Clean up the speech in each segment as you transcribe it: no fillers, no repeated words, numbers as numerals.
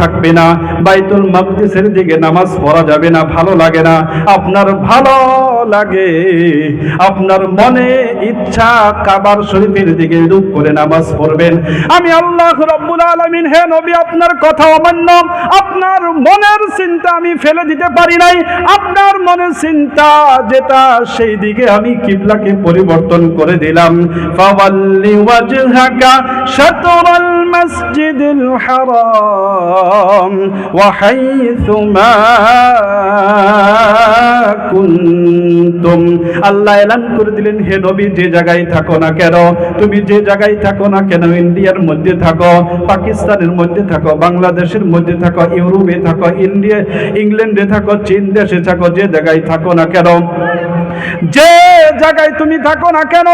থাকবে না, বাইতুল মাকদিসের দিকে নামাজ পড়া যাবে না, ভালো লাগে না। আপনার ভালো লাগে, আপনার মনে ইচ্ছা কাবার শরীফের দিকে রূপ করে নামাজ পড়বেন। আমি আল্লাহ রাব্বুল আলামিন, হে নবী, আপনার কথা অমান্য, আপনার মনের চিন্তা আমি ফেলে দিতে পারি নাই। আপনার মনের চিন্তা যেটা, সেই দিকে আমি কিবলাকে পরিবর্তন করে দিলাম। ফাওয়াল্লি ওয়াজহাকা শাতরাল মাসজিদিল হারাম ওয়া হাইসুমা কুনতুম। আল্লাহ এলান করে দিলেন, হে নবী, যে জায়গায় থাকো না কেন, তুমি যে জায়গায় থাকো না কেন, ইন্ডিয়ার মধ্যে থাকো, পাকিস্তানের মধ্যে থাকো, বাংলাদেশের মধ্যে থাকো, ইউরোপে থাকো, ইন্ডিয়া, ইংল্যান্ডে থাকো, চীন দেশে থাকো, যে জায়গায় থাকো না কেন, যে জায়গায় তুমি থাকো না কেন,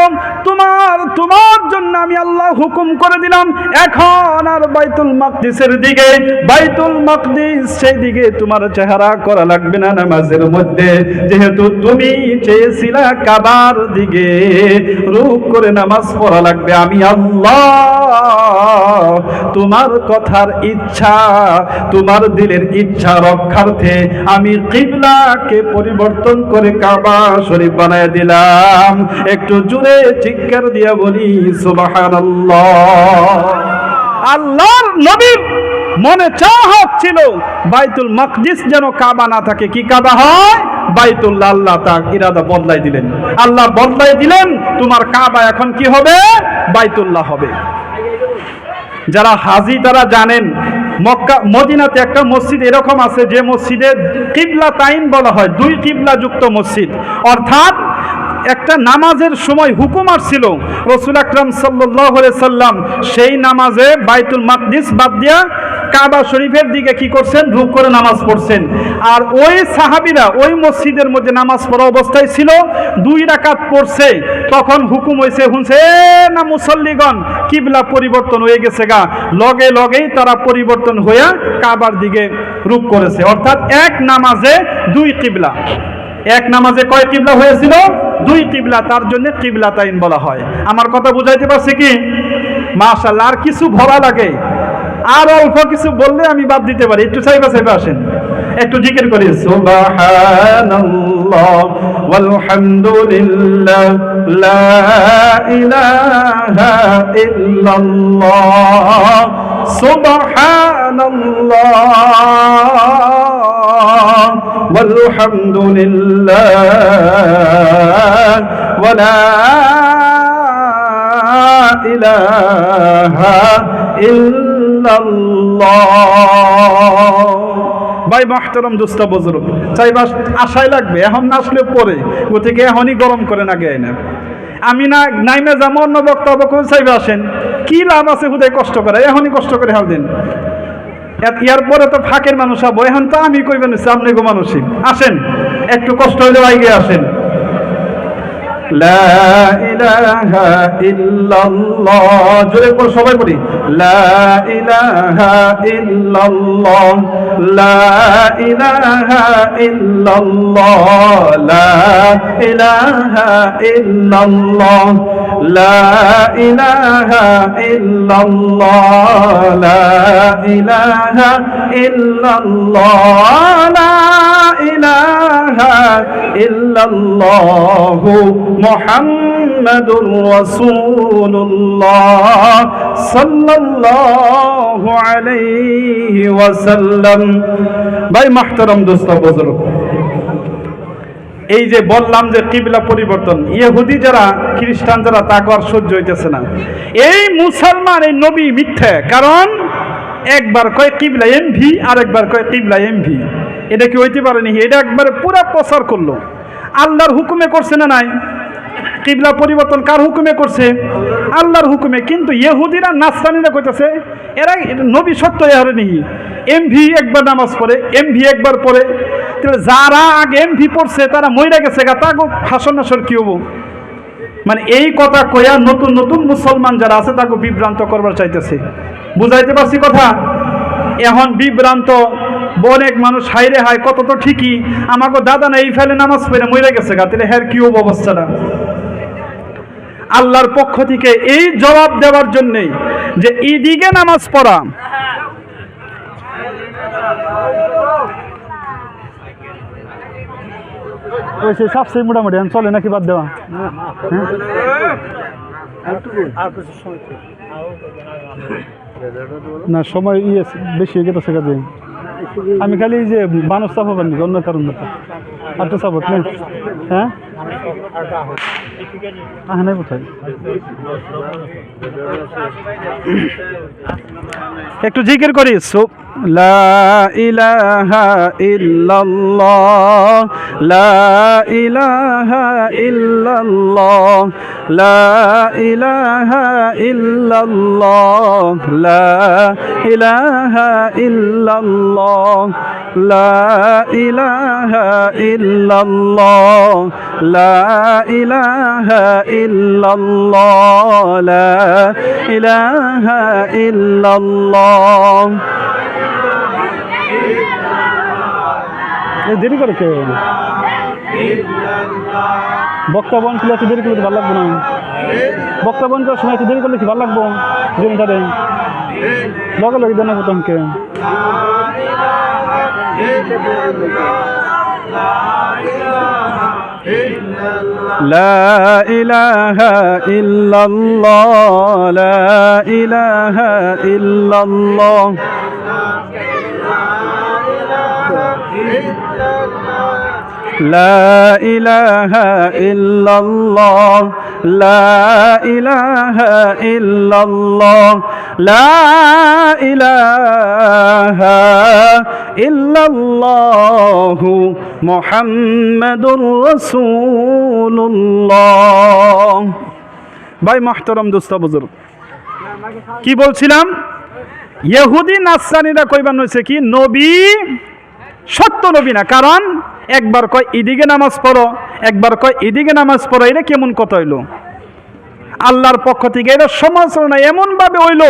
তোমার জন্য আমি আল্লাহ হুকুম করে দিলাম, এখন আর বাইতুল মাকদিসের দিকে, বাইতুল মাকদিস সেই দিকে তোমার চেহারা করা লাগবে না নামাজের মধ্যে, যেহেতু তুমি চেয়েছিলা কাবার দিকে রূপ করে নামাজ পড়া লাগবে। আমি আল্লাহ তোমার কথার ইচ্ছা, তোমার দিলের ইচ্ছা রক্ষার্থে আমি কিবলাকে পরিবর্তন করে কাবা শরীফ বানায় দিলাম। একটু জোরে চিৎকার দিয়া বলি সুবহানাল্লাহ। আল্লাহর নবীর মনে চাহত ছিল বাইতুল মাকদিস যেন কাবা না থাকে, কি কাবা হয়? বাইতুল্লাহ। আল্লাহ তার ইরাদা বদলাই দিলেন, আল্লাহ বদলাই দিলেন, তোমার কাবা এখন কি হবে? বাইতুল্লাহ হবে। যারা হাজি তারা জানেন, মক্কা মদিনাতে একটা মসজিদ এরকম আছে যে মসজিদে কিবলা তাইন বলা হয়, দুই কিবলা যুক্ত মসজিদ। অর্থাৎ একটা নামাজের সময় হুকুম আসছিল, রাসূল আকরাম সাল্লাল্লাহু আলাইহি সাল্লাম সেই নামাজে বাইতুল মাকদিস বাদ দিয়া কাবা শরীফের দিকে কি করছেন? রূপ করে নামাজ পড়ছেন। আর ওই সাহাবীরা ওই মসজিদের মধ্যে নামাজ পড়া অবস্থায় ছিল, 2 রাকাত পড়ছে, তখন হুকুম হয়েছে, শুনছে না মুসল্লিগণ, কিবলা পরিবর্তন হয়ে গেছে গা, লগে লগেই তারা পরিবর্তন হয়ে কাবার দিকে রূপ করেছে। অর্থাৎ এক নামাজে 2 কিবলা। এক নামাজে কয় কিবলা হয়েছিল? 2 কিবলা, তার জন্য কিবলা তাইন বলা হয়। আমার কথা বুঝাইতে পারছি কি? মাশাআল্লাহ। আর কিছু ভরা লাগে, আর অল্প কিছু বললে আমি বাদ দিতে পারি। একটু চাইবা আসেন, একটু জিকির করি, সুবহানাল্লাহ ওয়াল হামদুলিল্লাহ লা ইলাহা ইল্লাল্লাহ সুবহানাল্লাহ ওয়াল হামদুলিল্লাহ ওয়া লা ইলাহা ইল্লাল্লাহ। ভাই মাহতারাম দোস্ত বুজুর্গ, চাইবা আশায় লাগবে, এখন না আসলে পরে, গতিকে এখনই গরম করে না গেয়ে না। আমি না নাইমে যাবো, অন্য বক্তব্য করে চাইবে আসেন, কি লাভ আছে হুদায় কষ্ট করে, এখনই কষ্ট করে হাল দিন। ইয়ার পরে তো ফাঁকের মানুষ হবো, এখন তো আমি কইবেন আপনি গো মানুষই। আসেন, একটু কষ্ট হইলেও আগে আসেন। লা ইলাহা ইল্লাল্লাহ, জোরে করে সবাই পড়ি, লা ইলাহা ইল্লাল্লাহ লা ইলাহা ইল্লাল্লাহ লা ইলাহা ইল্লাল্লাহ লা ইলাহা ইল্লাল্লাহ লা ইলাহা ইল্লাল্লাহ লা ইলাহা ইল্লাল্লাহ মুহাম্মাদুর রাসূলুল্লাহ সাল্লাল্লাহু আলাইহি ওয়াসাল্লাম। ভাই মাহতারাম দোস্ত বুজুর্গ, এই যে বললাম যে কিবলা পরিবর্তন, ইহুদি যারা, খ্রিস্টান যারা, তা আর সহ্য হইতেছে না। এই মুসলমান, এই নবী মিথ্যা, কারণ একবার কয় কিবলা এমভি, আর একবার কয় কিবলা এমভি। এটা কি হইতে পারেনি? এটা একবারে পুরা প্রচার করলো। আল্লাহর হুকুমে করছে না নাই? কিবলা পরিবর্তন কার হুকুমে করছে? আল্লাহর হুকুমে। কিন্তু ইহুদিরা, নাসরানীরা কইতেছে এরা নবী সত্য এহারে নেই, এমভি একবার নামাজ পড়ে, এমভি একবার পড়ে। যারা আগে এমভি পড়ছে তারা মইরা গেছে গা, তাকে হাসন নাসর কি হবো? মানে এই কথা কয়া নতুন নতুন মুসলমান যারা আছে তাকে বিভ্রান্ত করবার চাইতেছে। বুঝাইতে পারছি কথা? এখন বিভ্রান্ত অনেক মানুষ, হাইরে হাই, কত তো ঠিকই, আমাকে দাদা না এই ফেলে নামাজ পড়ে মইরা গেছে গা, তাহলে হ্যাঁ কি হবো অবস্থাটা? আল্লাহর পক্ষ থেকে এই জবাব দেওয়ার জন্যে যে এদিকে নামাজ পড়া, ওই সে সবচেয়ে মোটামুটি চলে নাকি বাদ দেওয়া? না সময় বেশি হয়ে গেছে কাজে। আমি খালি যে বানর চাপা পারিনি অন্য কারণ না, আর তো চাপত না। হ্যাঁ নাই কোথায় একটু জিকির করি। লা ইলাহা ইল্লাল্লাহ, লা ইলাহা ইল্লাল্লাহ, লা ইলাহা ইল্লাল্লাহ, লা ইলাহা ইল্লাল্লাহ, লা ইলাহা ইল্লাল্লাহ, লা ইলাহা ইল্লাল্লাহ, লা ইলাহা ইল্লাল্লাহ। দেরি করে কে বক্তা বন খুলে এত দেরি করলে তো ভালো লাগবো না। বক্তা বন করার সময় এত দেরি করলে কি ভালো লাগবো? জমিটারে লগে লগে দেন প্রথমকে। লা ইলাহা ইল্লাল্লাহ, লা ইলাহা ইল্লাল্লাহ, লা ইলাহা ইল্লাল্লাহ, লা ইলাহা ইল্লাল্লাহ, লা ইলাহা ইল্লাল্লাহু মুহাম্মাদুর রাসূলুল্লাহ। ভাই মুহতারাম দোস্ত বুজুর্গ, কি বলছিলাম? ইহুদি নাসরানীরা কইবান হয়েছে কি নবী সত্য নবী না, কারণ একবার কয় এদিকে নামাজ পড়ো, একবার কয় এদিকে নামাজ পড়ো। এটা কেমন কথা হইল? আল্লাহর পক্ষ থেকে এটা সমালোচনা এমন ভাবে হইল,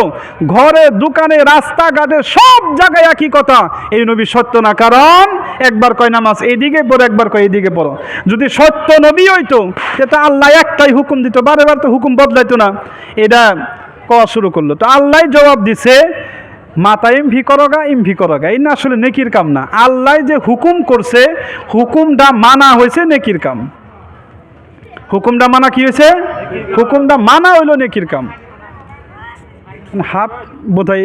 ঘরে দোকানে রাস্তাঘাটে সব জায়গায় একই কথা, এই নবী সত্য না, কারণ একবার কয় নামাজ এদিকে পড়ো, একবার কয় এদিকে পড়ো। যদি সত্য নবী হইতো সেটা আল্লাহ একটাই হুকুম দিত, বারে বার তো হুকুম বদলাইতো না। এটা কওয়া শুরু করলো, তো আল্লাহ জবাব দিছে মাতা ইমভি করগা ইমভি করগা, এই না আসলে নেকির কাম না। আল্লাহ যে হুকুম করছে, হুকুমটা মানা হয়েছে নেকির কাম। হুকুমটা মানা কি হয়েছে? হুকুমটা মানা হইল নেকির কাম। হাফ বোধহয়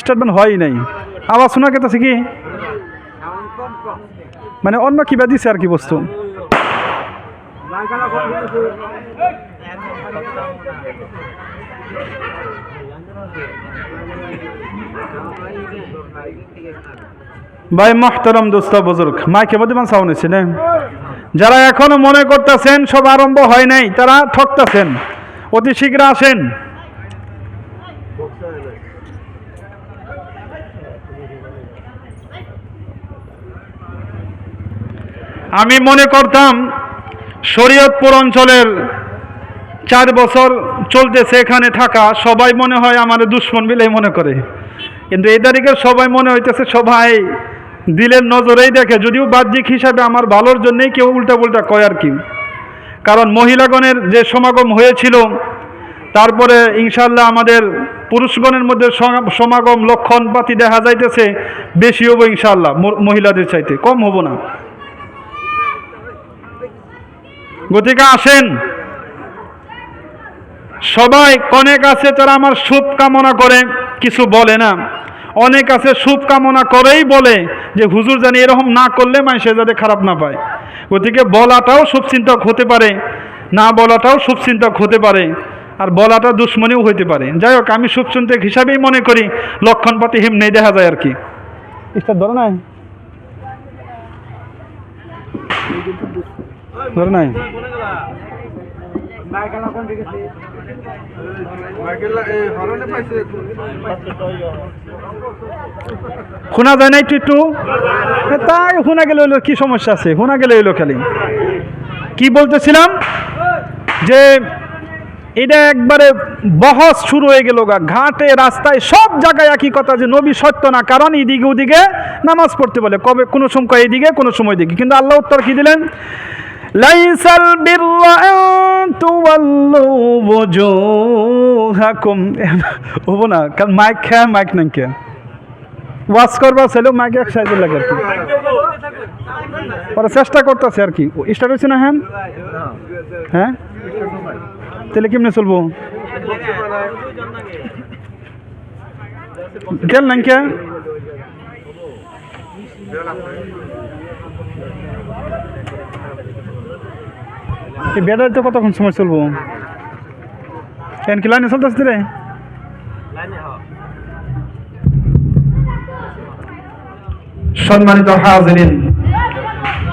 স্টার্টমেন্ট হয় নাই, আওয়াজ শোনা গেছে কি? মানে অন্য কিবা দিছে আর কি বস্তু। ভাই মুহতারাম দোস্ত বুজুর্গ, মাইকে মধ্যে সাউন্ড হয়েছে না? যারা এখনো মনে করতেছেন সব আরম্ভ হয় নাই, তারা ঠকতেছেন। অতি শীঘ্র আসেন। আমি মনে করতাম শরীয়তপুর অঞ্চলের 4 বছর চলতেছে এখানে থাকা, সবাই মনে হয় আমার দুশ্মন বিলাই মনে করে, কিন্তু এই তারিখে সবাই মনে হইতেছে সবাই দিলের নজরেই দেখে, যদিও বাহ্যিক হিসাবে আমার ভালোর জন্যই কেউ উল্টা পুল্টা কয় আর কি। কারণ মহিলাগণের যে সমাগম হয়েছিল, তারপরে ইনশাল্লাহ আমাদের পুরুষগণের মধ্যে সমাগম লক্ষণপাতি দেখা যাইতেছে বেশি হবো ইনশাল্লাহ, মহিলাদের চাইতে কম হবো না। গতিকে আসেন সবাই। অনেক আছে তারা আমার শুভ কামনা করে, কিছু বলে না। অনেক আছে শুভ কামনা করেই বলে যে হুজুর জানি এরকম না করলে মানুষে যাতে খারাপ না পায়। গতিকে বলাটাও শুভচিন্তক হতে পারে, না বলাটাও শুভচিন্তক হতে পারে, আর বলাটা দুশ্মনীও হইতে পারে। যাই হোক, আমি শুভচিন্তক হিসাবেই মনে করি, লক্ষণপাতি হিম নেই দেখা যায় আর কি। ধরে নাই ধরে নাই শোনা যায় না? একটু তাই শোনা গেলে হইলো, কি সমস্যা আছে? শোনা গেলে হইলো। খালি কি বলতেছিলাম যে এটা একবারে বহস শুরু হয়ে গেল, ঘাটে রাস্তায় সব জায়গায় একই কথা যে নবী সত্য না, কারণ এদিকে ওদিকে নামাজ পড়তে বলে। কবে কোনো সময় এদিকে, কোনো সময় দিকে। কিন্তু আল্লাহ উত্তর কি দিলেন? লাইসাল বিররা আন তুওয়াল্লু ওয়াজুহাকুম। হবো না, কারণ মাইক নাই কে। ওয়াজ করবা ছেলে মাইকে এক সাইজের লাগে আর কি পরে চেষ্টা করতেছে আর কি স্টার্ট হয়েছে না? হ্যাঁ হ্যাঁ তাহলে কেমনে চলবো? তেল নাই কে এই ব্যাটারি তো কতক্ষণ সময় চলবো? কেন কি লাইনে চলতেছে রে? সম্মানিত হাজিরিন,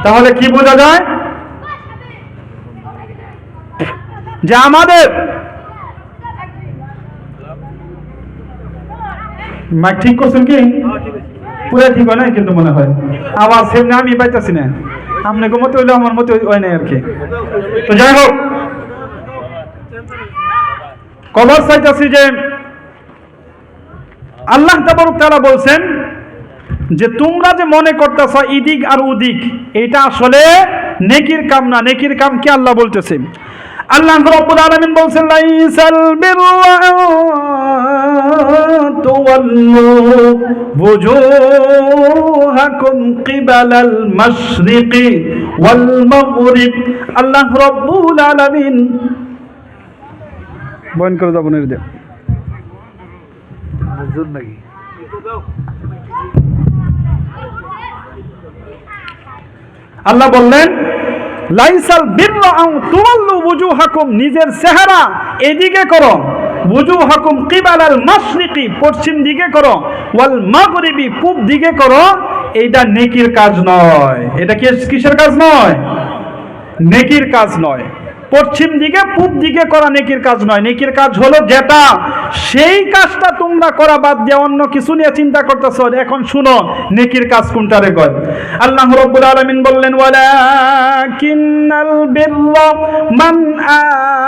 তাহলে কি বোঝা যায় যে আমাদের মাইক ঠিক করছেন কি? পুরো ঠিক হয় না কিন্তু মনে হয় আওয়াজ সেমনি আমি পাইতেছি না। আপনাকে মতো হইলে আমার মতো হয় নাই আর কি। তো যাই হোক, কবর চাইতেছি যে আল্লাহ তাবারক তাআলা বলছেন যে তোমরা যে মনে করতেছ ইদিক আর উদিক, এটা আসলে নেকির কাম না। নেকির কাম কি আল্লাহ বলতেছে? আল্লাহ রাব্বুল আলামিন বলছেন লাইসাল বিররা তুওয়াল্লু বুজুহাকুম কিবালাল মাশরিকি ওয়াল মাগরিব। আল্লাহ রাব্বুল আলামিন বয়ন করে যাবো নির্দে নাকি আল্লাহ বললেন লাইসাল বিররা আন তুওয়াল্লু বুজুহাকুম, নিজের চেহারা এদিকে করো, বুজুহাকুম কিবালাল মাশরিকি, পশ্চিম দিকে করো, ওয়াল মাগরিবি, পূব দিকে করো। এইটা নেকির কাজ নয়। এটা কিসের কাজ নয়? নেকির কাজ নয়। পশ্চিম দিকে পূব দিকে করা নেকির কাজ নয়। নেকির কাজ হলো যেটা, সেই কাজটা তোমরা করা বাদ দিয়ে অন্য কিছু নিয়ে চিন্তা করতেছ। এখন শুনো নেকির কাজ কোনটারে কয়। আল্লাহ রাব্বুল আলামিন বললেন ওয়ালাকিন্নাল বিররা মান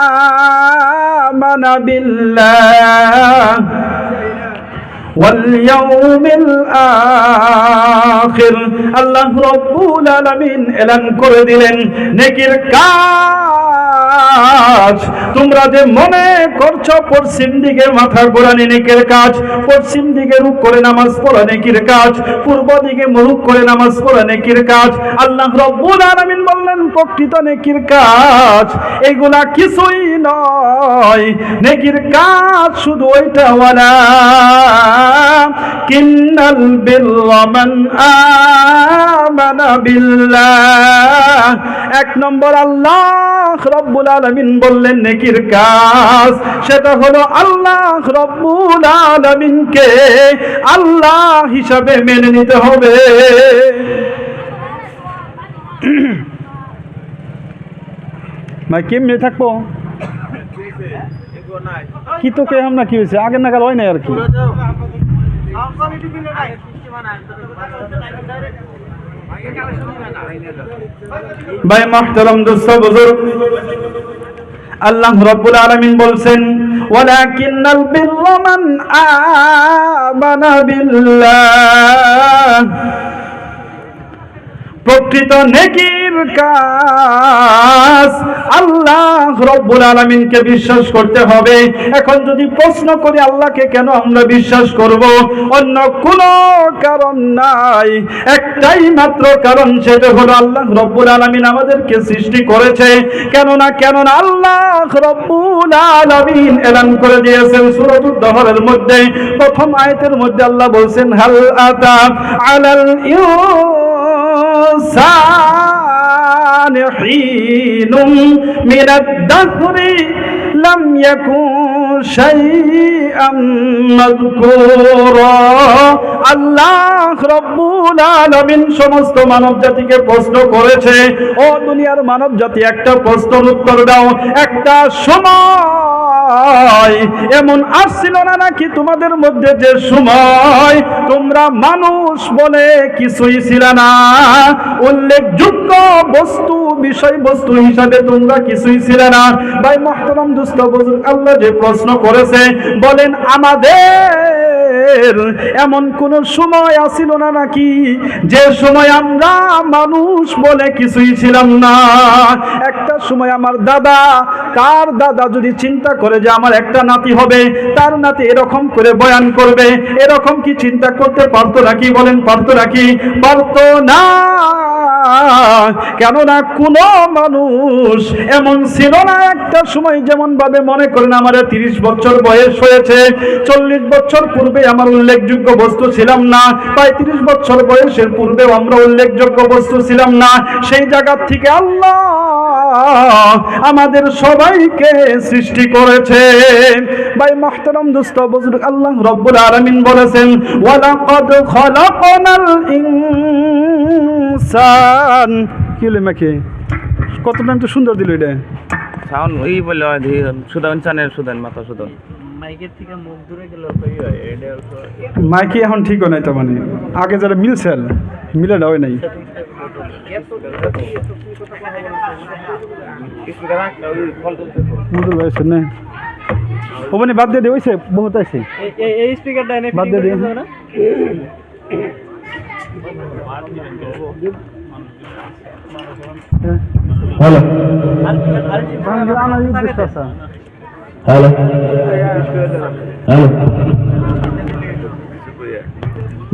আমানা বিল্লাহ ওয়াল ইয়াউমিল আখির। আল্লাহ রাব্বুল আলামিন এলান করে দিলেন নেকির কাজ তোমরা যে মনে করছো পশ্চিম দিকে মাথা ঘোরানো নেকির কাজ, পশ্চিম দিকে রূপ করে নামাজ পড়া নেকির কাজ, পূর্ব দিকে মুখ করে নামাজ পড়া নেকির কাজ। আল্লাহ রাব্বুল আলামিন বললেন প্রকৃত নেকির কাজ এগুলা কিছুই নয়। নেকির কাজ শুধু ওইটা, ওয়ালা কিন্নাল বিররা মান আমানা বিল্লাহ। এক নম্বর আল্লাহ রাব্বুল আলামিন বললেন নেকির কাজ সেটা হলো আল্লাহ রাব্বুল আলামিনকে আল্লাহ হিসাবে মেনে নিতে হবে। ভাই কেমনে থাকবো? কি তো কে আমরা কি হয়েছে আগের নাগাল হয় নাই আর কি। ভাই মুহতারাম দোস্ত বুজুর্গ, আল্লাহ রাব্বুল আলামিন বলছেন ওয়ালাকিন্নাল বিররা মান আমানা বিল্লাহ। প্রকৃত নেকির কাজ আল্লাহ রাব্বুল আলামিনকে বিশ্বাস করতে হবে। এখন যদি প্রশ্ন করি আল্লাহকে কেন আমরা বিশ্বাস করব, অন্য কোনো কারণ নাই, একটাই মাত্র কারণ, সেটা হলো আল্লাহ রাব্বুল আলামিন আমাদেরকে সৃষ্টি করেছে। কেননা আল্লাহ রাব্বুল আলামিন এলান করে দিয়েছেন সূরাতুদ দহরের মধ্যে প্রথম আয়াতের মধ্যে আল্লাহ বলছেন হাল আতা আলাল হিনুম মিনাদ দাহরি লাম ইয়াকুন শাইআম মাযকুরা। আল্লাহ রাব্বুল আলামিন সমস্ত মানব জাতিকে প্রশ্ন করেছে, ও দুনিয়ার মানব জাতি একটা প্রশ্নের উত্তর দাও। একটা সময় এমন আসছিল না নাকি তোমাদের মধ্যে যে সময় তোমরা মানুষ বলে কিছুই ছিল না, উল্লেখযোগ্য বিষয়বস্তু হিসাবে তোমরা কিছুই ছিল না। ভাই মুহতারাম দোস্ত বুজুর্গ, আল্লাহ যে প্রশ্ন প্রশ্ন করেছে, বলেন আমাদের এমন কোন সময় আসিল না নাকি যে সময় আমরা মানুষ বলে কিছুই ছিলাম না? একটা সময় আমার দাদা, তার দাদা যদি চিন্তা করে যে আমার একটা নাতি হবে, তার নাতি এরকম করে বয়ান করবে, এরকম কি চিন্তা করতে পারতো নাকি? বলেন পারতো নাকি? পারতো না। কেননা কোন মানুষ এমন ছিল না একটা সময়, যেমন ভাবে মনে করেন আমার 30 বছর বয়স হয়েছে, 40 বছর পূর্বে আমার উল্লেখযোগ্য বস্তু ছিলাম না, 35 বছর বয়সের পূর্বেও আমরা উল্লেখযোগ্য বস্তু ছিলাম না। সেই জায়গা থেকে আল্লাহ আমাদের সবাইকে সৃষ্টি করেছে। ভাই মুহতারাম দোস্ত বুজুর্গ, আল্লাহ রাব্বুল আলামিন বলেছেন, ওয়ালাকাদ খালাকনাল ইনসান। কি হলো মাকে? কত নাম তো সুন্দর দিল এটা। সাউন্ড ওই বলে সুদান চানের সুদান মাথা সুদান মাইকের থেকে মুখ দূরে গেলে কই হয় এটা মাইকে এখন ঠিক হয় নাই, তার মানে আগে যারা মিলছেন মিলে হয় নাই। মুদুল ভাই শুনে ওখানে বাদ দিয়ে দিয়েছে, বহুত আছে এই স্পিকারটা এনে বাদ দিয়ে দিও না। হ্যালো হ্যালো হ্যালো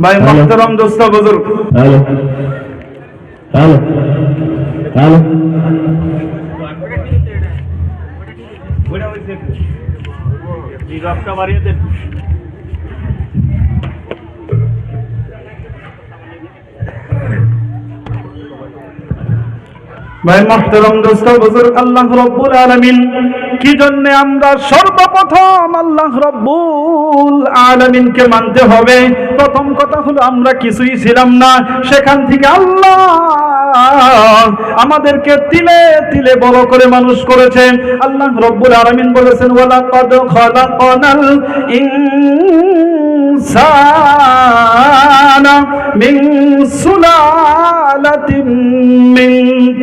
ভাই মুহতারাম দোস্ত বুজুর্গ, হ্যালো হ্যালো হ্যালো ভাই মুহতারাম দোস্ত বুজুর্গ, আল্লাহ রাব্বুল আলামিন কি জন্য আমরা সর্বপ্রথম আল্লাহ রাব্বুল আলামিনকে মানতে হবে? প্রথম কথা হলো আমরা কিছুই ছিলাম না, সেখান থেকে আল্লাহ আমাদেরকে তিলে তিলে বড় করে মানুষ করেছেন। আল্লাহ রাব্বুল আলামিন বলেছেন, ওয়ালাকাদ খালাকনাল ইনসানা মিন সুলালাতিন মিন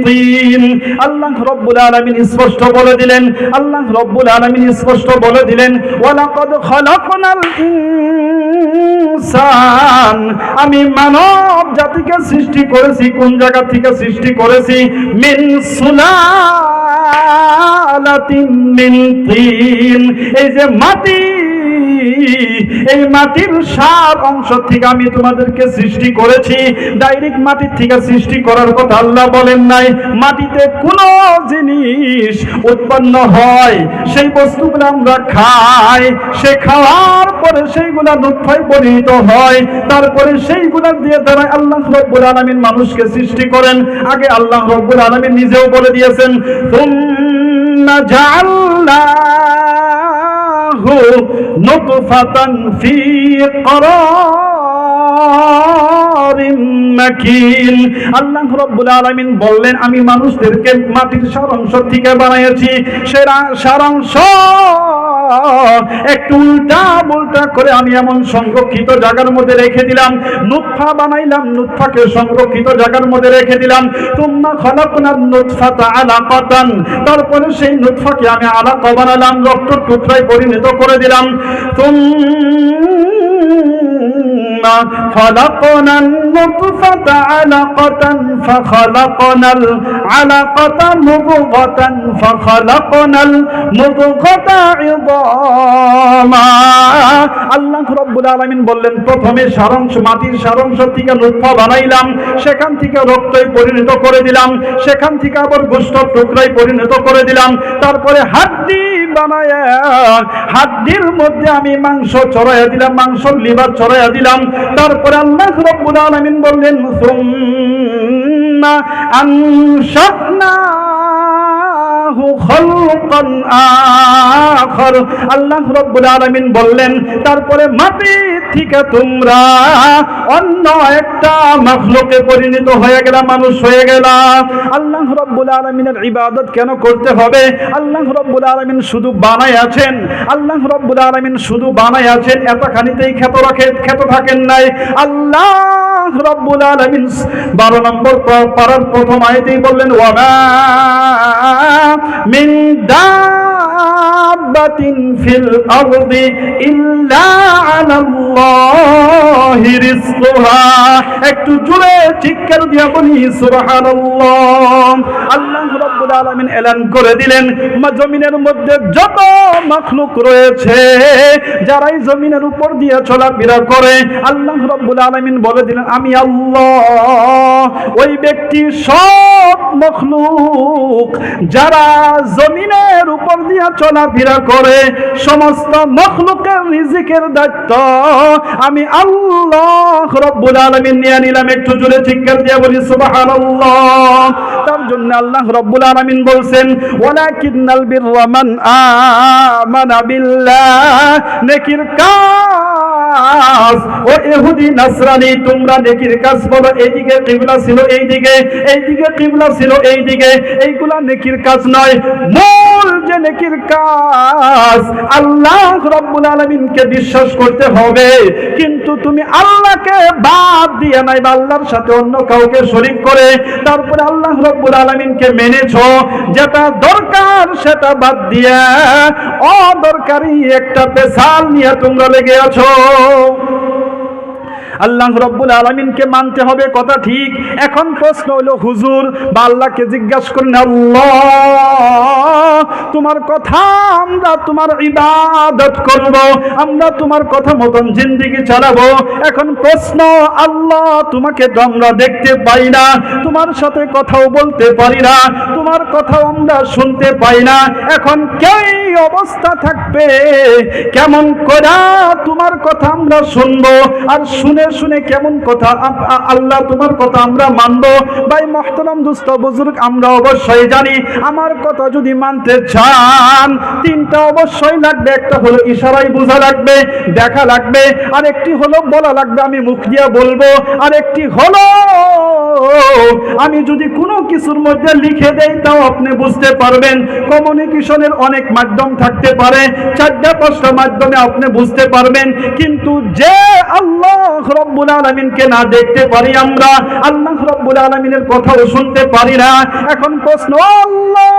তিন। আল্লাহ রাব্বুল আলামিন স্পষ্ট বলে দিলেন, আল্লাহ রাব্বুল আলামিন স্পষ্ট বলে দিলেন, ওয়ালাকাদ খালাকনাল ইনসান, আমি মানব জাতিকে সৃষ্টি করেছি। কোন জায়গা থেকে সৃষ্টি করেছি? মিন সুলালাতিন মিন তিন। এই যে মাটি, এই মাটির সার অংশ থেকে আমি তোমাদেরকে সৃষ্টি করেছি। ডাইরেক্ট মাটির থেকে সৃষ্টি করার কথা আল্লাহ বলেন নাই। মাটিতে কোনো জিনিস উৎপন্ন হয়, সেই বস্তুগুলো আমরা খাই, সে খাওয়ার পরে সেইগুলা নুতফায় পরিণত হয়, তারপরে সেইগুলা দিয়ে দ্বারা আল্লাহ রাব্বুল আলামিন মানুষকে সৃষ্টি করেন। আগে আল্লাহ রাব্বুল আলামিন নিজেও বলে দিয়েছেন, সুম্মা জাআলনা নুতফাতান ফি করারিম মাকিন। আল্লাহ রাব্বুল আলামিন বললেন, আমি মানুষদেরকে মাটির সারাংশ থেকে বানিয়েছি। সেরা সারাংশ একটু উল্টা উল্টা করে আমি এমন সংরক্ষিত জায়গার মধ্যে রেখে দিলাম। নুতফা বানাইলাম, নুতফাকে সংরক্ষিত জায়গার মধ্যে রেখে দিলাম। তুম্মা খালাকনান নুতফাতা আলাকাতান, তারপরে সেই নুতফাকে আমি আলাকা বানালাম, রক্ত টুকরায় পরিণত করে দিলাম। তুম্মা খালাকনান নুতফাতা আলাকাতান ফাখালাকনাল আলাকাতা মুদগাতান ফাখালাকনাল মুদগাতা ইযামা। আল্লাহ রাব্বুল আলামিন বললেন, প্রথমে সারাংশ, মাটির সারাংশ থেকে নুতফা বানাইলাম, সেখান থেকে রক্তই পরিণত করে দিলাম, সেখান থেকে আবার গোশত টুকরায় পরিণত করে দিলাম, তারপরে হাড্ডি বানায় হাড্ডির মধ্যে আমি মাংস চড়াইয়া দিলাম, মাংসর লিভার চড়াইয়া দিলাম। তারপরে আল্লাহ রাব্বুল আলামিন বললেন, সুম্মা আনশানাহু খালকান আখার। আল্লাহ রাব্বুল আলামিন বললেন, তারপরে মাটি থেকে তোমরা অন্য একটা মাখলুকে পরিণত হয়ে গেলা, মানুষ হয়ে গেলা। আল্লাহ রাব্বুল আলামিনের ইবাদত কেন করতে হবে? আল্লাহ রাব্বুল আলামিন শুধু বানায় আছেন, আল্লাহ রাব্বুল আলামিন শুধু বানায় আছেন, এতখানিতেই খ্যাত থাকেন নাই। আল্লাহ রাব্বুল আলামিন 12 নম্বর পারার প্রথম আয়াতেই বললেন, ওয়া মা মিন দাব্বাতিন ফিল আরদি ইল্লা আলাল্লাহি রিজকুহা। একটু জোরে চিৎকার দিয়া বলি সুবহানাল্লাহ। আল্লাহ রাব্বুল আলামিন এলান করে দিলেন জমিনের মধ্যে যত মাখলুক রয়েছে, যারাই জমিনের উপর দিয়ে চলাফেরা করে, আল্লাহ রাব্বুল আলামিন বলে দিলেন আমি আল্লাহ ওই ব্যক্তি সব মাখলুক যারা জমিনের উপর দিয়ে চলাফেরা করে, সমস্ত মাখলুকের রিজিকের দায়িত্ব আমি আল্লাহ রাব্বুল আলামিন নিয়ে নিলাম। একটু জোরে চিৎকার দিয়ে বলি সুবহানাল্লাহ। তার জন্য আল্লাহ রাব্বুল আলামিন বলছেন ওয়ালাকিন্নাল বিররা মান আমানা বিল্লাহ, নেকির কাজ ও ইহুদি নাসরানি তোমরা নেকির কাজ বলো, এইদিকে কিবলা ছিল এইদিকে, এইদিকে কিবলা ছিল এইদিকে, এইগুলা নেকির কাজ নয়। মূল যে নেকির কাজ আল্লাহ রাব্বুল আলামিনকে বিশ্বাস করতে হবে, কিন্তু তুমি আল্লাহকে বাদ দিয়ে নাই বা আল্লাহর সাথে অন্য কাউকে শরীক করে তারপরে আল্লাহ রাব্বুল আলামিনকে মেনেছো, যেটা দরকার সেটা বাদ দিয়ে অদরকারি একটা পেশাল নিয়ে তোমরা লেগে আছো। আল্লাহ রাব্বুল আলামিনকে মানতে হবে, কথা ঠিক। এখন প্রশ্ন হলো হুজুর বা আল্লাহকে জিজ্ঞাসা করেন আল্লাহ তোমার কথা আমরা তোমার ইবাদত করব, আমরা তোমার কথা মতন জিন্দেগি চালাবো। এখন প্রশ্ন আল্লাহ তোমাকে তো আমরা দেখতে পাই না, তোমার সাথে কথাও বলতে পারি না, তোমার কথাও আমরা শুনতে পাই না, এখন কে অবস্থা থাকবে কেমন করে তোমার কথা আমরা শুনবো আর শুনে শুনে কেমন কথা আল্লাহ তোমার কথা আমরা মানবো? ভাই মুহতারাম দোস্ত বুজুর্গ, আমরা অবশ্যই জানি আমার কথা যদি মানতে চান তিনটা অবশ্যই লাগবে। একটা হলো ইশারায় বোঝা লাগবে, দেখা লাগবে, আর একটি হলো বলা লাগবে, আমি মুখ দিয়ে বলবো, আর একটি হলো আমি যদি কোনো কিছুর মধ্যে লিখে দেই তাও আপনি বুঝতে পারবেন। কমিউনিকেশনের অনেক মাধ্যম থাকতে পারে, 4-5টা মাধ্যমে আপনি বুঝতে পারবেন, কিন্তু যে আল্লাহ রাব্বুল আলামিনকে না দেখতে পারি আমরা, আল্লাহ রাব্বুল আলামিনের কথাও শুনতে পারি না। এখন প্রশ্ন আল্লাহ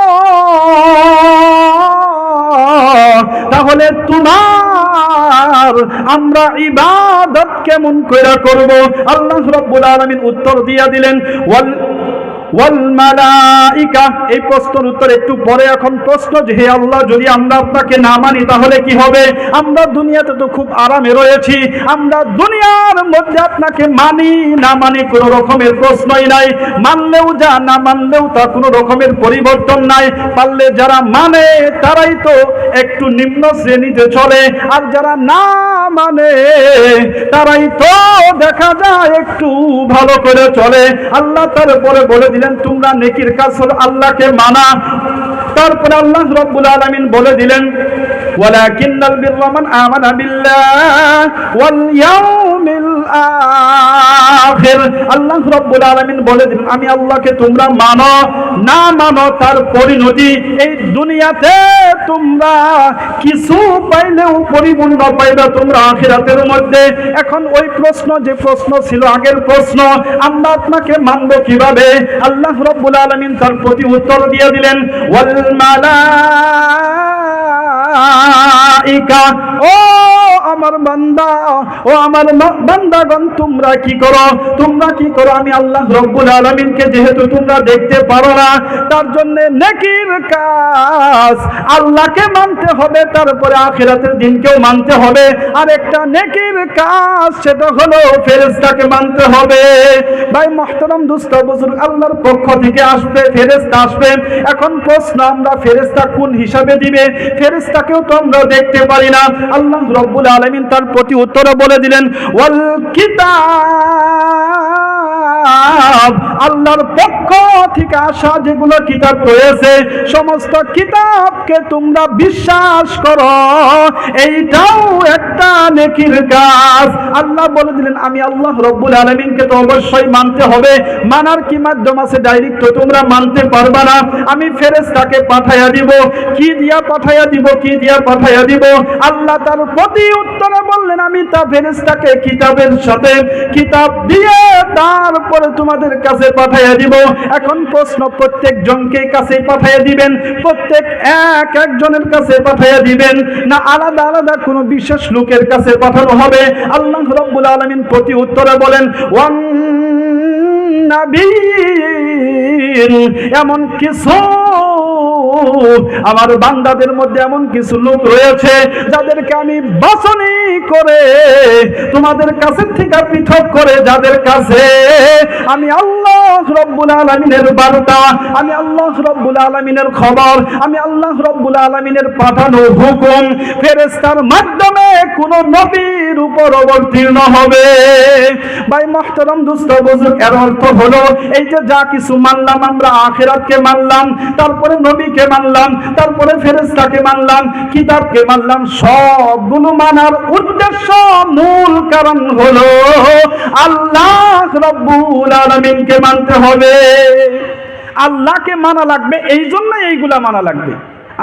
তাহলে তোমার আমরা ইবাদত কেমন করে করব? আল্লাহ রাব্বুল আলামিন উত্তর দিয়া দিলেন ওয়াল মালাইকা। এই প্রশ্নের উত্তর একটু পরে। এখন প্রশ্ন যে হে আল্লাহ যদি আমরা আপনাকে না মানি তাহলে কি হবে? আমরা দুনিয়াতে তো খুব আরামে রয়েছি, আমরা দুনিয়ার মধ্যে আপনাকে মানি না মানি কোনো রকমের প্রশ্নই নাই, মানলেও যা না মানলেও তা কোনো রকমের পরিবর্তন নাই। পারলে যারা মানে তারাই তো একটু নিম্ন শ্রেণীতে চলে, আর যারা না মানে তারাই তো দেখা যায় একটু ভালো করে চলে। আল্লাহ তারপরে বলে দিলেন তোমরা নেকির কাজ হলো আল্লাহকে মানা। তারপরে আল্লাহ রাব্বুল আলামিন বলে দিলেন ওয়ালাকিন্নাল বিররা মান আমানা বিল্লাহ ওয়াল ইয়াউমিল আখির। আল্লাহ রাব্বুল আলামিন বলে দিলেন আমি আল্লাহকে তোমরা মানো, না মানো তার পরিণতি এই দুনিয়াতে তোমরা কিছু পাইলেও পরিপূর্ণ পাইবে তোমরা আখিরাতের মধ্যে। এখন ওই প্রশ্ন যে প্রশ্ন ছিল আগের প্রশ্ন, আমরা আপনাকে মানবো কিভাবে? আল্লাহ রাব্বুল আলামিন তার প্রতি উত্তর দিয়ে দিলেন ওয়াল মালাইকা, ও আমার বান্দা, ও আমার বান্দাগণ তোমরা কি করো? তোমরা কি করো? আমি আল্লাহ রাব্বুল আলামিনকে যেহেতু তোমরা দেখতে পারো না, তার জন্য নেকির কাজ আল্লাহকে মানতে হবে, তারপরে আখিরাতের দিনকেও মানতে হবে। আর একটা নেকির কাজ সেটা হলো ফেরেশতাকে মানতে হবে। ভাই মুহতারাম দোস্ত বুজুর্গ, আল্লাহর পক্ষ থেকে আসবে, ফেরেশতা আসবে। এখন প্রশ্ন আমরা ফেরেশতা কোন হিসাবে দিবে? ফেরেশতাকেও তো আমরা দেখতে পারি না। আল্লাহ রাব্বুল আলামিন তার প্রতি উত্তরে বলে দিলেন ওয়াল কিতাব, আল্লাহর পক্ষ থেকে আসা যেগুলো কিতাব রয়েছে সমস্ত কিতাবকে তোমরা বিশ্বাস করো, এইটাও একটা নেকির কাজ। আল্লাহ বলে দিলেন আমি আল্লাহ রাব্বুল আলামিনকে তো অবশ্যই মানতে হবে। মানার কি মাধ্যম আছে? ডাইরেক্ট তো তোমরা মানতে পারবা না। আমি ফেরেশতাকে পাঠাইয়া দিব। কি দিয়া পাঠাইয়া দিব? কি দিয়া পাঠাইয়া দিব? আল্লাহ তার প্রতি উত্তরে বললেন আমি তা ফেরেশতাকে কিতাবের সাথে কিতাব দিয়ে তারপরে তোমাদের কাছে পাঠাইয়া দিব। এখন প্রশ্ন, প্রত্যেক জনকে কাছে পাঠাইয়া দিবেন, প্রত্যেক একজনের কাছে পাঠাইয়া দিবেন, না আলাদা আলাদা কোনো বিশেষ লোকের কাছে পাঠানো হবে? আল্লাহ রাব্বুল আলামিন প্রতি উত্তরে বলেন, ওয়ান নাবিয়্যিন, এমন কিছু আমার বান্দাদের মধ্যে এমন কিছু লোক রয়েছে যাদেরকে আমি বাছনি করে তোমাদের কাছে থেকে পৃথক করে, যাদের কাছে আমি আল্লাহ রাব্বুল আলামিনের বার্তা, আমি আল্লাহ রাব্বুল আলামিনের খবর, আমি আল্লাহ রাব্বুল আলামিনের পাঠানো হুকুম ফেরেশতার মাধ্যমে কোন নবীর উপর অবতীর্ণ হবে। ভাই মুহতারাম দোস্ত বুজুর্গ, এর অর্থ হলো এই যে যা কিছু মানলাম আমরা, আখিরাতকে মানলাম, তারপরে নবীকে মানলাম, তারপরে ফেরেশতাকে মানলাম, কিতাবকে মানলাম, সবগুলো মানার উদ্দেশ্য, মূল কারণ হলো আল্লাহ রাব্বুল আলামিনকে মানতে হবে। আল্লাহকে মানা লাগবে, এই জন্য এইগুলা মানা লাগবে।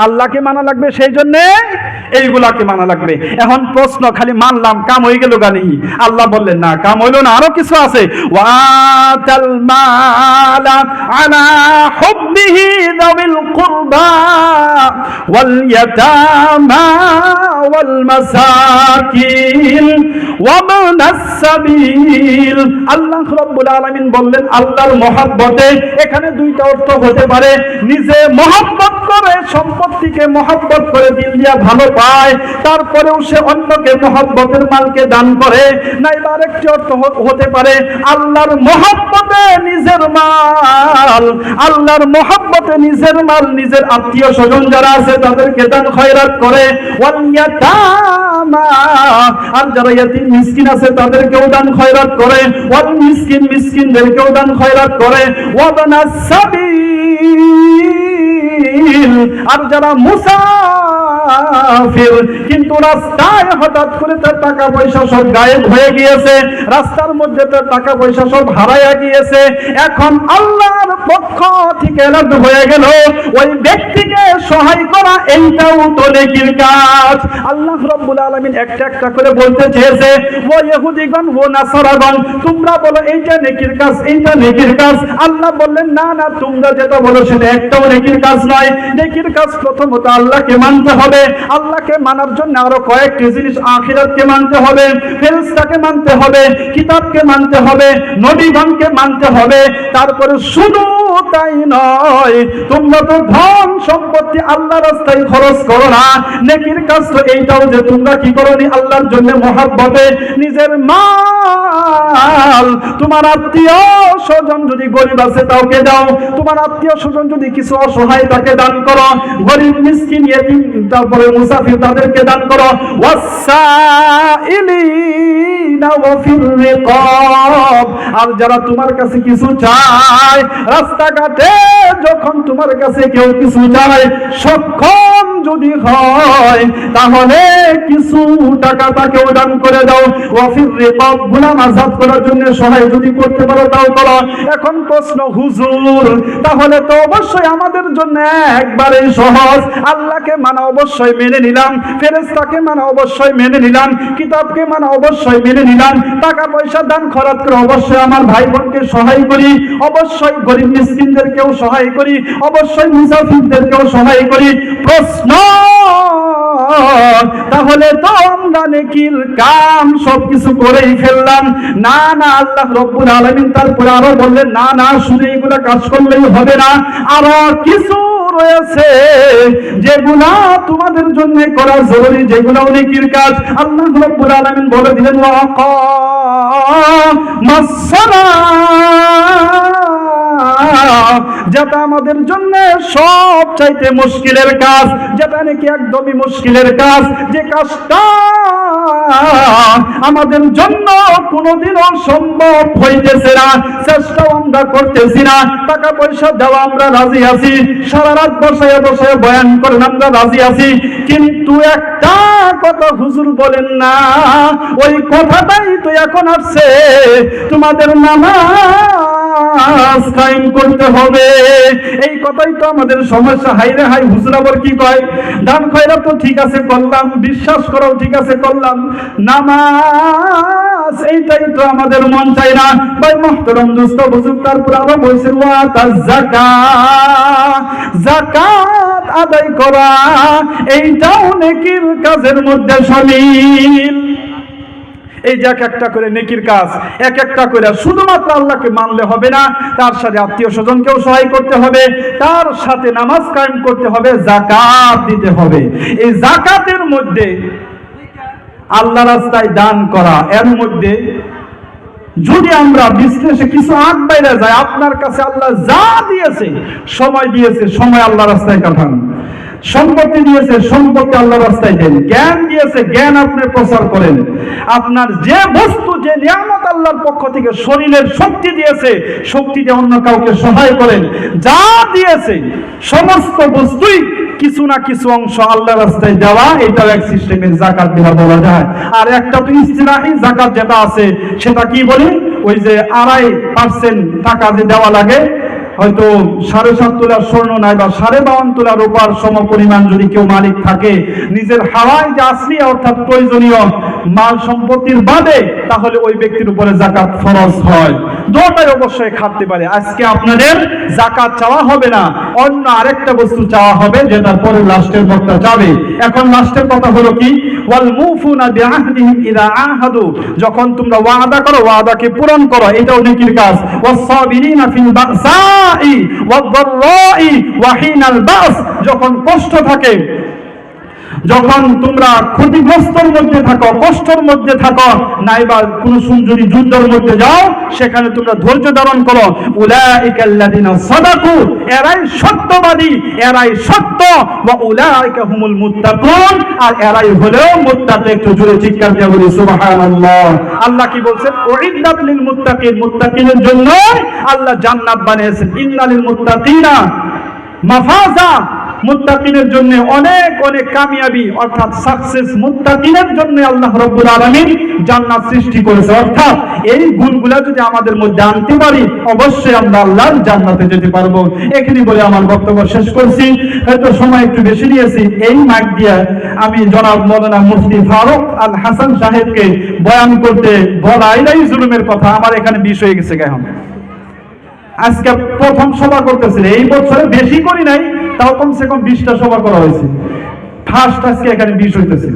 আল্লাহকে মানা লাগবে, সেই জন্য এইগুলাকে মানা লাগবে। এখন প্রশ্ন, খালি মানলাম কাম হয়ে গেল গানি? আল্লাহ বললেন না, কাম হইল না, আরো কিছু আছে। ওয়াতাল মালা আলা হুব্বিহি যাবিল কুরবা ওয়াল ইয়াতামা ওয়াল মাসাকিন ওয়া ইবনাস সাবিল। আল্লাহ রাব্বুল আলামিন বললেন আল্লাহর মহব্বতে এখানে দুইটা অর্থ হতে পারে। নিজে মহব্বত করে, সম্পত্তিকে মহব্বত করে দিল দিয়া ভালো পায়, তারপরেও সে অন্যকে মহব্বতের মালকে দান করে। নাইবা আরেকটি অর্থ হতে পারে আল্লাহর মহব্বতে নিজের মাল, আল্লাহর মহব্বতে নিজের মাল, নিজের আত্মীয় স্বজন যারা আছে তাদেরকে দান খয়রাত করে। ওয়াল ইয়াতামা, আর যারা ইয়াতীম মিসকিন আছে তাদেরকেও দান খয়রাত করে। ওয়াল মিসকিন, মিসকিনদেরকেও দান খয়রাত করে। ওয়া ইবনাস সাবিল, আর যারা মুসাফির কিন্তু রাস্তায় হঠাৎ করে তার টাকা পয়সা সব গায়েব হয়ে গিয়েছে, রাস্তার মধ্যে তার টাকা পয়সা সব হারাইয়া গিয়েছে, এখন আল্লাহর পক্ষ থেকে এলার্ট হয়ে গেল, ওই ব্যক্তিকে সহায় করা এইটাও তো নেকির কাজ। আল্লাহ রাব্বুল আলামিন একটা একটা করে বলতে চেয়েছে, ও ইহুদিগণ, ও নাসারাগণ, তোমরা বলো এইটা নেকির কাজ, এইটা নেকির কাজ। আল্লাহ বললেন না না, তোমরা যেটা বলো সেটা একটাও নেকির কাজ নয়। নেকির কাজ প্রথমত আল্লাহকে মানতে হবে। আল্লাহকে মানার জন্য আরো কয়েকটি জিনিস, আখিরাতকে মানতে হবে, ফেরেশতাকে মানতে হবে, কিতাবকে মানতে হবে, নবীগণকে মানতে হবে। তারপরে শুধু তাই নয়, তোমরা তো ধন সম্পত্তি আল্লাহর রাস্তায় খরচ করো না। নেকির কাজ তো এইটাও যে তোমরা কি করোনি, আল্লাহর জন্য মহব্বতে নিজের মাল, তোমার আত্মীয় স্বজন যদি গরিব আছে তাকে দাও, তোমার আত্মীয় স্বজন যদি কিছু অসহায় তাকে দান করো, গরিব মিসকিন ইয়েতিম তারপরে মুসাফির তাদেরকে দান করো। ওয়াসাইলিনা ওয়া ফির রিকাব, আর যারা তোমার কাছে কিছু চায়, রাস্তাঘাটে যখন তোমার কাছে কেউ কিছু চায়, সক্ষম যদি হয় তাহলে কিছু টাকা তাকেও দান করে দাও। ওয়া ফির রিকাব, গোলাম আজাদ করার জন্য সহায় যদি করতে পারো তাও করো। এখন প্রশ্ন, হুজুর তাহলে তো অবশ্যই আমাদের জন্য একবারে সহজ, আল্লাহকে মানা অবশ্যই মেনে নিলাম, ফেরেশতাকে মানা অবশ্যই মেনে নিলাম, কিতাবকে মানা অবশ্যই মেনে নিলাম, টাকা পয়সা দান খরচ করে অবশ্যই আমার ভাই বোনকে সহায় করি, অবশ্যই গরিব মিসকিনদেরকেও সহায় করি, অবশ্যই মুসাফিরদেরকেও সহায় করি। প্রশ্ন, তাহলে তো আমরা নেকির কাম সবকিছু করেই ফেললাম? না না, আল্লাহ রাব্বুল আলামিন তারপরে আরো বললেন, না না, শুধু এইগুলো কাজ করলেই হবে না, আরো কিছু রয়েছে যেগুলা তোমাদের জন্য করা জরুরি, যেগুলো নেকির কাজ। আল্লাহ রাব্বুল আলামিন বলে দিলেন, ওয়াকামাস সালাহ, যেটা আমাদের জন্য সব চাইতে মুশকিলের কাজ, যেটা নাকি একদমই মুশকিলের কাজ, যে কাজটা আমাদের জন্য কোনোদিনও সম্ভব হইতেছে না, চেষ্টাও আমরা করতেছি না, টাকা পয়সা দেওয়া আমরা রাজি আছি, সারা রাত বসায় বসায় বয়ান করেন আমরা রাজি আছি, কিন্তু একটা কথা হুজুর বলেন না, ওই কথাটাই তো এখন আসছে, তোমাদের নামাজ কায়েম করতে হবে। এই কথাই তো আমাদের সমস্যা। হাই রে হাই, হুজুর আবার কি কয়, দান খয়রাত তো ঠিক আছে করলাম, বিশ্বাস করাও ঠিক আছে করলাম, নামাজ বাস এইটাই তো আমাদের মন চাই না। ভাই মুহতারাম দোস্ত বুজুর্গ, তারপর আরো বলছেন ওয়া যাকাত, যাকাত আদায় করা এইটাও নেকির কাজের মধ্যে শামিল। এই যে এক একটা করে নেকির কাজ, এক একটা করে শুধুমাত্র আল্লাহকে মানলে হবে না, তার সাথে আত্মীয় স্বজনকেও সহায় করতে হবে, তার সাথে নামাজ কায়েম করতে হবে, যাকাত দিতে হবে। এই যাকাতের মধ্যে আল্লাহ রাস্তায় দান করা, এর মধ্যে যদি আমরা বিশ্লেষে কিছু আগ বাইরে যায়, আপনার কাছে আল্লাহ যা দিয়েছে, সময় দিয়েছে, সময় আল্লাহ রাস্তায় কাটান, সম্পত্তি দিয়েছে, সম্পত্তি আল্লাহ রাস্তায় দেন, জ্ঞান দিয়েছে, জ্ঞান আপনি প্রচার করেন, আপনার যে বস্তু, যে নিয়ামত আল্লাহর পক্ষ থেকে, শরীরের শক্তি দিয়েছে, শক্তি দিয়ে অন্য কাউকে সহায় করেন, যা দিয়েছে সমস্ত বস্তুই কিছু না কিছু অংশ আল্লাহ রাস্তায় দেওয়া, এটাও এক সিস্টেমের যাকাত দেওয়া বলা যায়। আর একটা তো ইস্তিলাহি যাকাত যেটা আছে, সেটা কি বলি, ওই যে 2.5% টাকা যে দেওয়া লাগে, হয়তো 7.5 তোলার স্বর্ণ নাই বা 52 তোলার রূপার সম পরিমাণ যদি কেউ মালিক থাকে, নিজের হাওয়ায় যে আসলি অর্থাৎ প্রয়োজনীয় মাল সম্পত্তির বাদে, তাহলে ওই ব্যক্তির উপরে যাকাত ফরজ হয়। দুটোই অবশ্যই খাটতে পারে। আজকে আপনাদের যাকাত চাওয়া হবে না, অন্য আরেকটা বস্তু চাওয়া হবে, যেটা পরে লাস্টের বক্তা যাবে। এখন লাস্টের কথা হলো কি, ওয়াল মুফুনা বিআহদিহিম ইযা আহাদু, যখন তোমরা ওয়াদা করো, ওয়াদাকে পূরণ করো, এটাও নেকির কাজ। ওয়াস-সাবিরিনা ফিল বাসাই ওয়াদ-দাররাই ওয়া হিনাল বাস, যখন কষ্ট থাকে, যখন তোমরা ক্ষতিগ্রস্তর মধ্যে থাকো, কষ্টের মধ্যে থাকো, নাইবা কোন সুন্দরী যুদ্ধের মধ্যে যাও, সেখানে তোমরা ধৈর্য ধারণ করো। উলাইকাল্লাযিনা সাদাকু, এরাই সত্যবাদী, এরাই সত্য। ওয়া উলাইকা হুমুল মুত্তাকুন, আর এরাই হলো মুত্তাকি। একটু জোরে চিৎকার দিয়ে বলি সুবহানাল্লাহ। আল্লাহ কি বলছেন, উইদ্দাত লিল মুত্তাকিন, মুত্তাকিনের জন্য আল্লাহ জান্নাত বানিয়েছেন। ইন্নালিল মুত্তাকিনা মাফাজা, মুত্তাকিনের জন্য অনেক অনেক কামিয়াবি অর্থাৎ সাকসেস, মুত্তাকিনের জন্য আল্লাহ রাব্বুল আলামিন জান্নাত সৃষ্টি করেছে। অর্থাৎ এই গুণগুলো যদি আমাদের মধ্যে আনতে পারি, অবশ্যই আমরা আল্লাহর জান্নাতে যেতে পারবো। এখানে বলে আমার বক্তব্য শেষ করছি, হয়তো সময় একটু বেশি নিয়েছি। এই মাইক দিয়ে আমি জনাব মাওলানা মুফতি ফারুক আল হাসান সাহেবকে বয়ান করতে বলাই নাই জুলুমের কথা, আমার এখানে বিষ হয়ে গেছে। এখন আজকে প্রথম সভা করতেছিল, এই বছরে বেশি করি নাই, তাও কমসে কম 20টা সভা করা হয়েছে। ফার্স্ট আজকে এখানে 20 হইতেছে।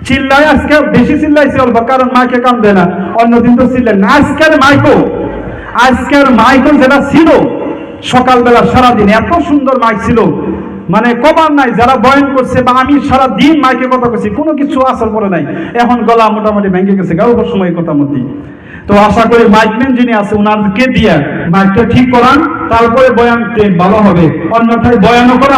চিল্লাই আজকে বেশি চিল্লাইছে অল্প, কারণ মাইকে কাম দেয় না, অন্যদিন তো চিল্লেন না। আজকের মাইকও যেটা ছিল সকালবেলা সারাদিন, এত সুন্দর মাইক ছিল, মানে কবার নাই। যারা বয়ান করছে বা আমি সারা দিন মাইকে কথা করছি, কোনো কিছু আসর পড়ে নাই। এখন গলা মোটামুটি ভেঙে গেছে অল্প সময় কথা মধ্যে। তো আশা করি মাইকম্যান যিনি আছে ওনারকে দিয়ে মাইকটা ঠিক করান, তারপরে বয়ান ভালো হবে, অন্যথায় বয়ানও করা